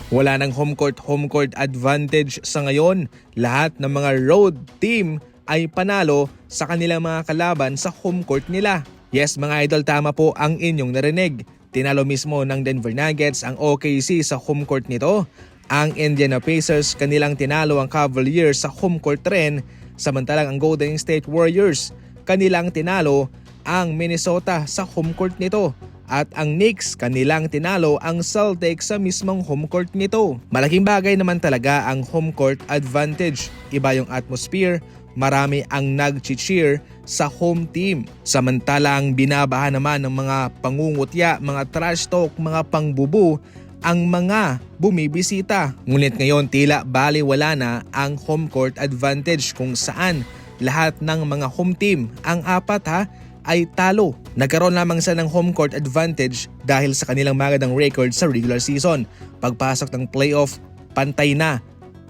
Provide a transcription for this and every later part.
Wala ng home court advantage sa ngayon. Lahat ng mga road team ay panalo sa kanilang mga kalaban sa home court nila. Yes mga idol, tama po ang inyong narinig. Tinalo mismo ng Denver Nuggets ang OKC sa home court nito. Ang Indiana Pacers kanilang tinalo ang Cavaliers sa home court rin. Samantalang ang Golden State Warriors kanilang tinalo ang Minnesota sa home court nito. At ang Knicks kanilang tinalo ang Celtics sa mismong home court nito. Malaking bagay naman talaga ang home court advantage. Iba yung atmosphere, marami ang nag-cheer sa home team. Samantalang binabahan naman ng mga pangungutya, mga trash talk, mga pangbubu ang mga bumibisita. Ngunit ngayon tila baliwala na ang home court advantage kung saan lahat ng mga home team, ang apat ay talo. Nagkaroon lamang sila ng home court advantage dahil sa kanilang magandang record sa regular season. Pagpasok ng playoff, pantay na.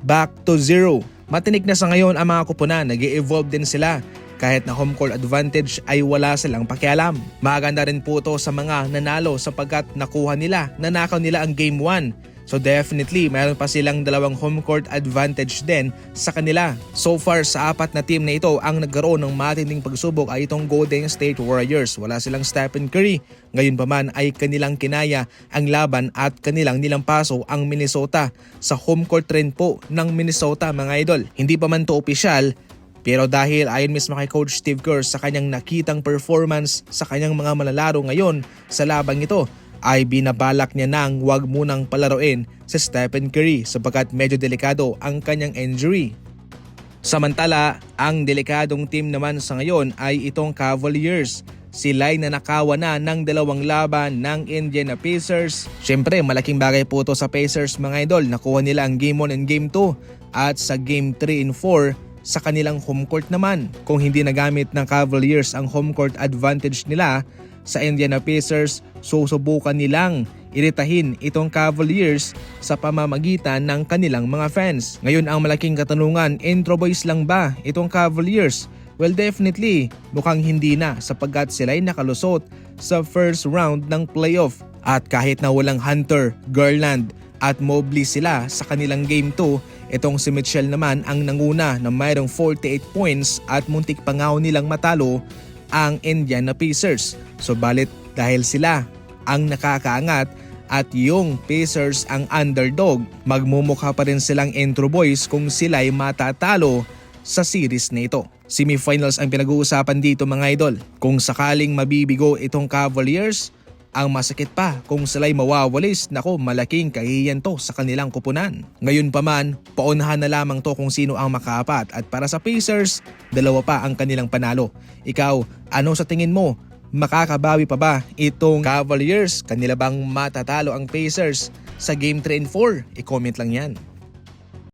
Back to zero. Matinik na sa ngayon ang mga kupunan, nag-i-evolve din sila. Kahit na home court advantage ay wala silang pakialam. Maganda rin po ito sa mga nanalo sapagkat nanakaw nila ang game 1. So definitely, mayroon pa silang dalawang home court advantage din sa kanila. So far sa apat na team na ito, ang nagkaroon ng matinding pagsubok ay itong Golden State Warriors. Wala silang Stephen Curry. Ngayon pa man ay kanilang kinaya ang laban at kanilang nilampaso ang Minnesota. Sa home court rin po ng Minnesota mga idol. Hindi pa man to opisyal, pero dahil ayon mismo kay Coach Steve Kerr sa kanyang nakitang performance sa kanyang mga manlalaro ngayon sa labang ito, ay binabalak niya nang wag munang palaruin si Stephen Curry sapagkat medyo delikado ang kanyang injury. Samantala, ang delikadong team naman sa ngayon ay itong Cavaliers. Sila'y nanakawan na ng dalawang laban ng Indiana Pacers. Siyempre, malaking bagay po ito sa Pacers mga idol. Nakuha nila ang Game 1 and Game 2 at sa Game 3 and 4 sa kanilang home court naman. Kung hindi nagamit ng Cavaliers ang home court advantage nila sa Indiana Pacers, susubukan nilang iritahin itong Cavaliers sa pamamagitan ng kanilang mga fans. Ngayon ang malaking katanungan, intro boys lang ba itong Cavaliers? Well, definitely mukhang hindi na sapagkat sila'y nakalusot sa first round ng playoff. At kahit na walang Hunter, Garland at Mobley sila sa kanilang game 2, itong si Mitchell naman ang nanguna na mayroong 48 points at muntik pa nga nilang matalo ang Indiana Pacers. So balit dahil sila ang nakakaangat at yung Pacers ang underdog, magmumukha pa rin silang intro boys kung sila'y matatalo sa series na ito. Semifinals ang pinag-uusapan dito mga idol. Kung sakaling mabibigo itong Cavaliers, ang masakit pa kung sila'y mawawalis, nako malaking kahihiyan to sa kanilang kupunan. Ngayon pa man, paunahan na lamang to kung sino ang makaapat at para sa Pacers, dalawa pa ang kanilang panalo. Ikaw, ano sa tingin mo? Makakabawi pa ba itong Cavaliers? Kanila bang matatalo ang Pacers sa Game 3 and 4? I-comment lang yan.